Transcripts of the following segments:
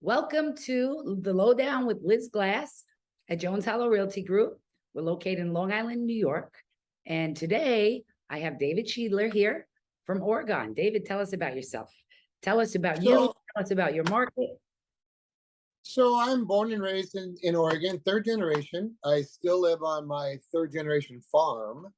Welcome to the Lowdown with Liz Glass at Jones Hollow Realty Group. We're located in Long Island, New York. And today I have David Schiedler here from Oregon. David, tell us about yourself. Tell us about you. Tell us about your market. So I'm born and raised in Oregon, third generation. I still live on my third generation farm,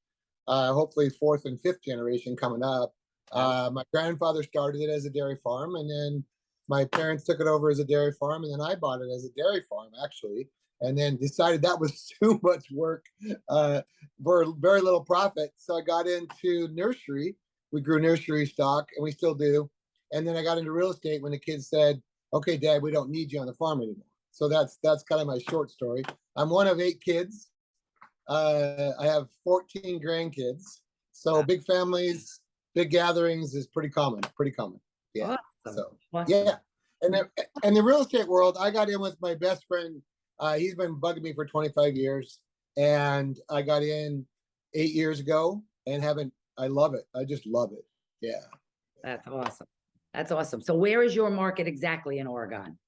hopefully fourth and fifth generation coming up. My grandfather started it as a dairy farm, and then my parents took it over as a dairy farm, and then I bought it as a dairy farm, actually, and then decided that was too much work for very little profit. So I got into nursery. We grew nursery stock, and we still do. And then I got into real estate when the kids said, okay, Dad, we don't need you on the farm anymore. So that's kind of my short story. I'm one of 8 kids. I have 14 grandkids. So big families, big gatherings is pretty common. Yeah. Awesome. So Awesome. yeah. And the real estate world, I got in with my best friend. He's been bugging me for 25 years. And I got in 8 years ago and I love it. I just love it. Yeah. That's awesome. That's awesome. So where is your market exactly in Oregon?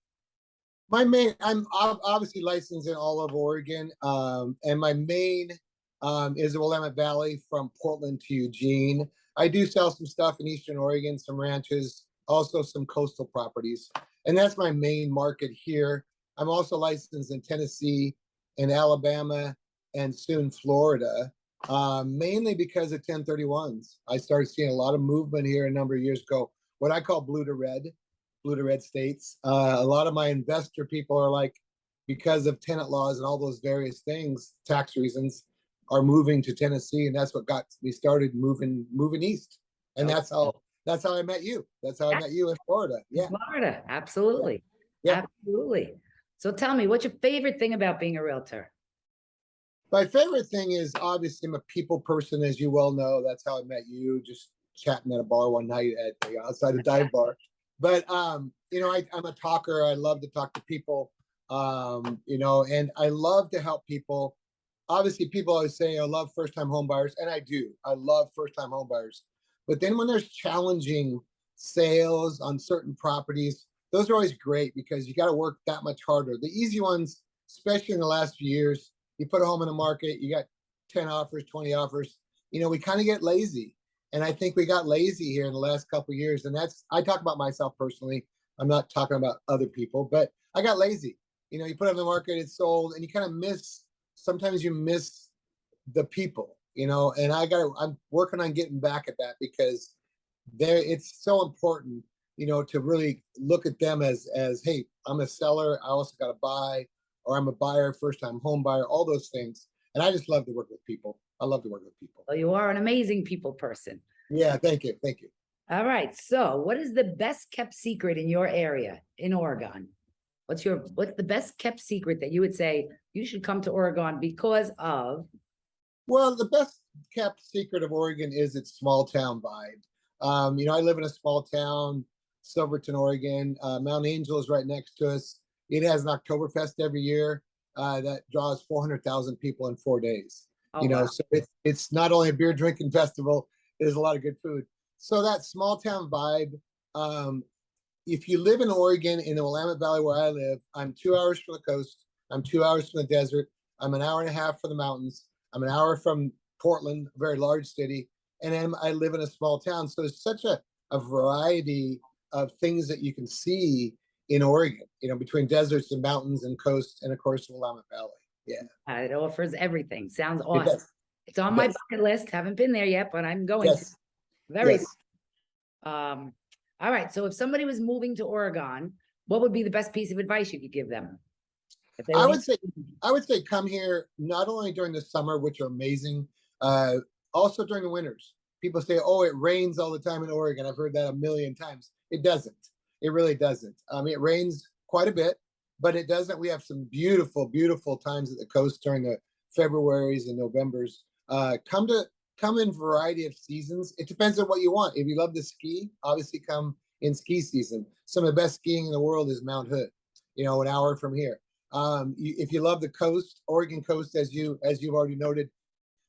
I'm obviously licensed in all of Oregon. And my main is the Willamette Valley from Portland to Eugene. I do sell some stuff in Eastern Oregon, some ranches, also some coastal properties. And that's my main market here. I'm also licensed in Tennessee and Alabama and soon Florida, mainly because of 1031s. I started seeing a lot of movement here a number of years ago, what I call blue to red states. A lot of my investor people are like, because of tenant laws and all those various things, tax reasons, are moving to Tennessee, and that's what got me started moving east. And that's how I met you. That's how I met you in Florida. Yeah, Florida, absolutely. Yeah. Absolutely. So tell me, what's your favorite thing about being a realtor? My favorite thing is, obviously, I'm a people person, as you well know. That's how I met you, just chatting at a bar one night outside a dive bar. But I'm a talker. I love to talk to people, and I love to help people. Obviously, people always say I love first-time home buyers, and I do. I love first-time home buyers. But then when there's challenging sales on certain properties, those are always great because you got to work that much harder. The easy ones, especially in the last few years, you put a home in the market, you got 10 offers, 20 offers. We kind of get lazy. And I think we got lazy here in the last couple of years. And I talk about myself personally. I'm not talking about other people, but I got lazy. You put it on the market, it's sold, and you kind of sometimes you miss the people, and I'm working on getting back at that because it's so important, to really look at them as, hey, I'm a seller. I also got to buy, or I'm a buyer, first time home buyer, all those things. And I just love to work with people. I love to work with people. Well, you are an amazing people person. Yeah, thank you. Thank you. All right. So what is the best kept secret in your area in Oregon? What's the best kept secret that you would say you should come to Oregon because of? Well, the best kept secret of Oregon is its small town vibe. I live in a small town, Silverton, Oregon. Mount Angel is right next to us. It has an Oktoberfest every year that draws 400,000 people in 4 days. Wow. So it's not only a beer drinking festival, there's a lot of good food. So that small town vibe, if you live in Oregon, in the Willamette Valley where I live, I'm 2 hours from the coast. I'm 2 hours from the desert. I'm an hour and a half from the mountains. I'm an hour from Portland, a very large city. And then I live in a small town. So there's such a variety of things that you can see in Oregon, between deserts and mountains and coast, and of course, the Willamette Valley. Yeah. It offers everything. Sounds awesome. It's on my bucket list. Haven't been there yet, but I'm going to. Very. All right. So if somebody was moving to Oregon, what would be the best piece of advice you could give them? I would say come here not only during the summer, which are amazing, also during the winters. People say, oh, it rains all the time in Oregon. I've heard that a million times. It doesn't. It really doesn't. It rains quite a bit, but it doesn't. We have some beautiful, beautiful times at the coast during the Februarys and Novembers. Come in variety of seasons. It depends on what you want. If you love to ski, obviously come in ski season. Some of the best skiing in the world is Mount Hood, an hour from here. If you love the coast, Oregon coast, as you've already noted,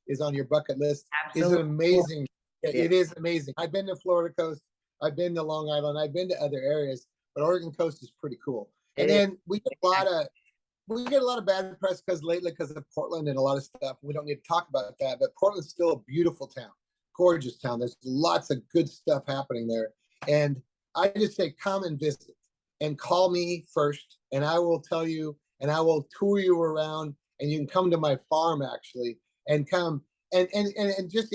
is on your bucket list. Absolutely. Is amazing. It is amazing. I've been to Florida coast. I've been to Long Island. I've been to other areas, but Oregon coast is pretty cool. And It is. then we get a lot of bad press because of Portland and a lot of stuff. We don't need to talk about that, but Portland's still a beautiful town, gorgeous town. There's lots of good stuff happening there. And I just say, come and visit and call me first, and I will tell you, and I will tour you around, and you can come to my farm actually, and come and just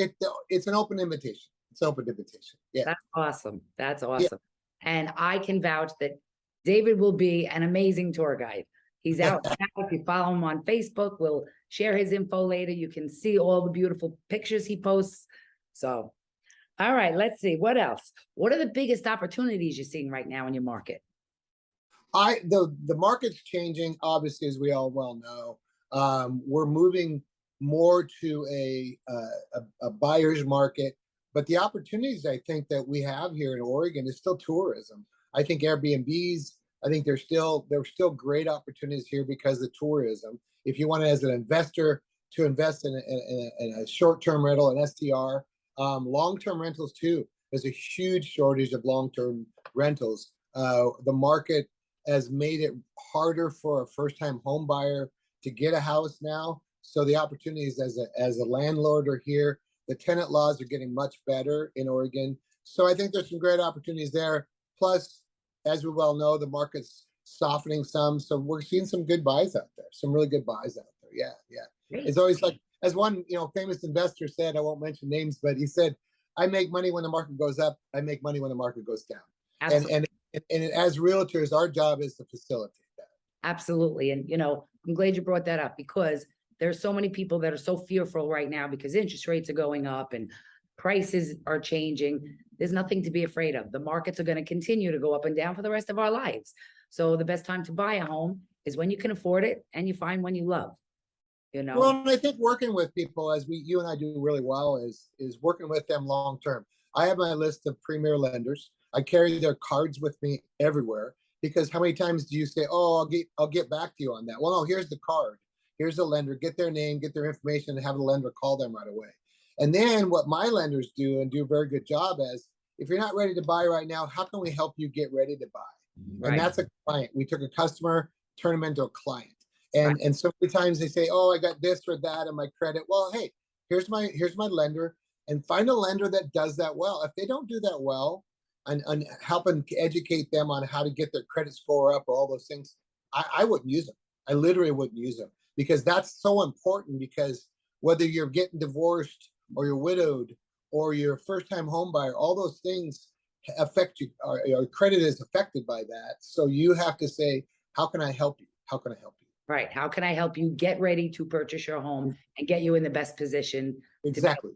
it's an open invitation. It's an open invitation. Yeah. That's awesome. That's Yeah. awesome. And I can vouch that David will be an amazing tour guide. He's out now. If you follow him on Facebook, we'll share his info later. You can see all the beautiful pictures he posts. So, all right, let's see. What else? What are the biggest opportunities you're seeing right now in your market? The market's changing, obviously, as we all well know. We're moving more to a buyer's market, but the opportunities I think that we have here in Oregon is still tourism. I think Airbnbs. I think there's still great opportunities here because of tourism. If you want to, as an investor, to invest in a short-term rental, an STR, long-term rentals too. There's a huge shortage of long-term rentals. The market has made it harder for a first-time home buyer to get a house now. So the opportunities as a landlord are here. The tenant laws are getting much better in Oregon. So I think there's some great opportunities there. Plus, as we well know, the market's softening some. So we're seeing some good buys out there, some really good buys out there. Yeah, yeah. Great. It's always like, as one famous investor said, I won't mention names, but he said, I make money when the market goes up. I make money when the market goes down. Absolutely. And as realtors, our job is to facilitate that. Absolutely. And, I'm glad you brought that up because there's so many people that are so fearful right now because interest rates are going up and prices are changing. There's nothing to be afraid of. The markets are going to continue to go up and down for the rest of our lives. So the best time to buy a home is when you can afford it and you find one you love. Well, and I think working with people, as you and I do really well, is working with them long term. I have my list of premier lenders. I carry their cards with me everywhere because how many times do you say, "Oh, I'll get back to you on that"? Well, no, here's the card. Here's the lender. Get their name, get their information, and have the lender call them right away. And then what my lenders do and do a very good job as, if you're not ready to buy right now, how can we help you get ready to buy? Right. And that's a client. We took a customer, turn them into a client. And so many times they say, "Oh, I got this or that in my credit." Well, hey, here's my lender, and find a lender that does that well. If they don't do that well, and help and educate them on how to get their credit score up or all those things, I wouldn't use them. I literally wouldn't use them because that's so important. Because whether you're getting divorced or you're widowed or you're a first-time home buyer, all those things affect you. Your credit is affected by that. So you have to say, "How can I help you? How can I help you?" Right. How can I help you get ready to purchase your home and get you in the best position? Exactly.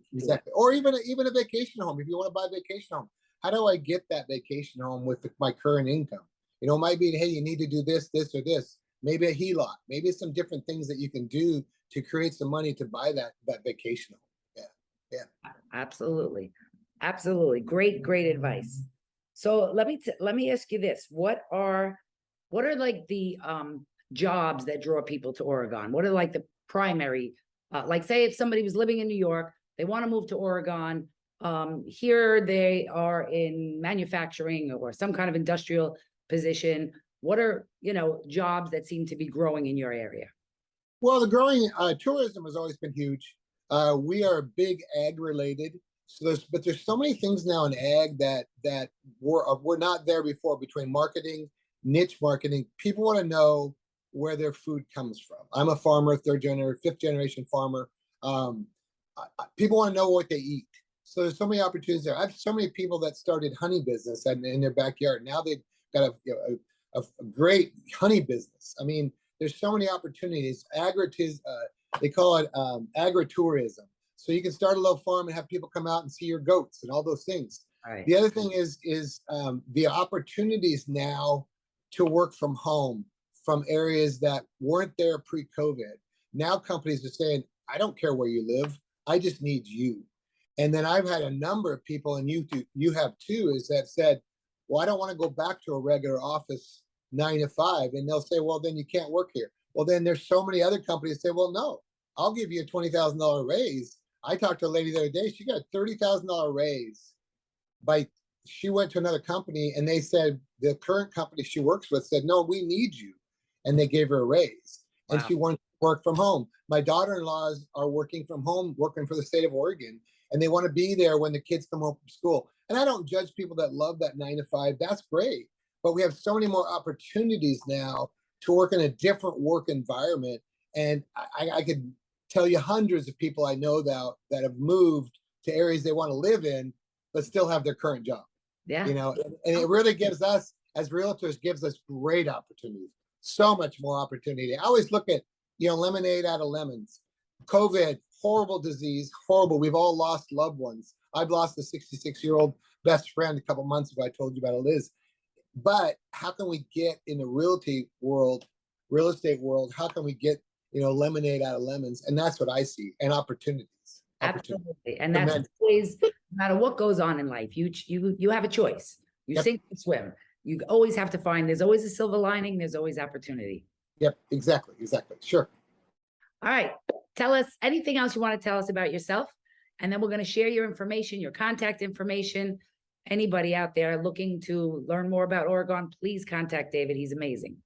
Or even a vacation home. If you want to buy a vacation home, how do I get that vacation home with my current income? It might be, hey, you need to do this, this, or this. Maybe a HELOC. Maybe some different things that you can do to create some money to buy that vacation home. Yeah, yeah. Absolutely, absolutely. Great advice. So let me ask you this: what are like the jobs that draw people to Oregon? What are like the primary, like say if somebody was living in New York, they want to move to Oregon, here they are in manufacturing or some kind of industrial position. What are, jobs that seem to be growing in your area? Well, the growing tourism has always been huge. We are big ag related. So there's so many things now in ag that were not there before, between marketing, niche marketing. People want to know where their food comes from. I'm a farmer, fifth generation farmer. People want to know what they eat. So there's so many opportunities there. I have so many people that started honey business in their backyard. Now they've got a great honey business. I mean, there's so many opportunities. They call it agritourism. So you can start a little farm and have people come out and see your goats and all those things. Right. The other thing is the opportunities now to work from home from areas that weren't there pre-COVID. Now companies are saying, I don't care where you live, I just need you. And then I've had a number of people, and you have too, is that said, well, I don't want to go back to a regular office 9 to 5. And they'll say, well, then you can't work here. Well, then there's so many other companies say, well, no, I'll give you a $20,000 raise. I talked to a lady the other day, she got a $30,000 raise by she went to another company and they said, the current company she works with said, no, we need you. And they gave her a raise. And Wow. she wanted to work from home. My daughter-in-laws are working from home, working for the state of Oregon, and they want to be there when the kids come home from school. And I don't judge people that love that 9 to 5. That's great. But we have so many more opportunities now to work in a different work environment. And I could tell you hundreds of people I know that have moved to areas they want to live in, but still have their current job. Yeah. You know, and it really gives us as realtors, gives us great opportunities, so much more opportunity. I always look at, you know, lemonade out of lemons. COVID, horrible disease, horrible. We've all lost loved ones. I've lost a 66-year-old best friend a couple months ago. I told you about it, Liz. But how can we get in the realty world, real estate world? How can we get, you know, lemonade out of lemons? And that's what I see, and opportunities. Absolutely. And that's always, no matter what goes on in life, you have a choice. You Yep. sink or swim. You always have to find, there's always a silver lining. There's always opportunity. Yep, exactly. Sure. All right. Tell us anything else you want to tell us about yourself. And then we're going to share your information, your contact information. Anybody out there looking to learn more about Oregon, please contact David. He's amazing.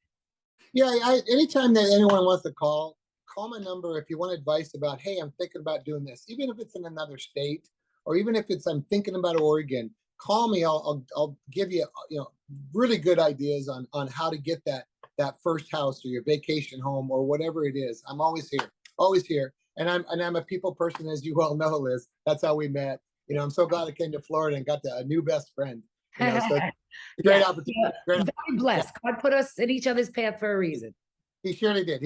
Yeah, anytime that anyone wants to call my number if you want advice about, hey, I'm thinking about doing this, even if it's in another state, or even if it's I'm thinking about Oregon. Call me. I'll give you, you know, really good ideas on how to get that first house or your vacation home or whatever it is. I'm always here, and I'm a people person, as you well know, Liz. That's how we met. You know, I'm so glad I came to Florida and got a new best friend. You know, so great opportunity. Great very blessed. God put us in each other's path for a reason. He surely did.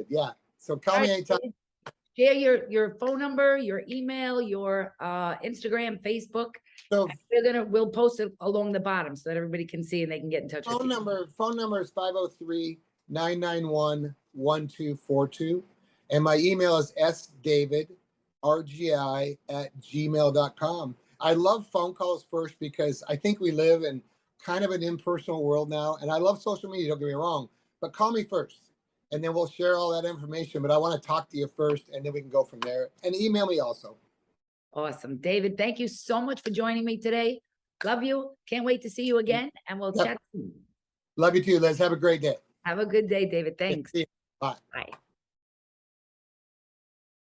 Yeah. So call me anytime. Share your phone number, your email, your Instagram, Facebook. So We'll post it along the bottom so that everybody can see and they can get in touch with you. Phone number is 503-991-1242. And my email is sdavidrgi@gmail.com. I love phone calls first because I think we live in kind of an impersonal world now. And I love social media, don't get me wrong, but call me first. And then we'll share all that information. But I want to talk to you first, and then we can go from there. And email me also. Awesome. David, thank you so much for joining me today. Love you. Can't wait to see you again. And we'll chat soon. Love you too, Liz. Have a great day. Have a good day, David. Thanks. Bye. Bye.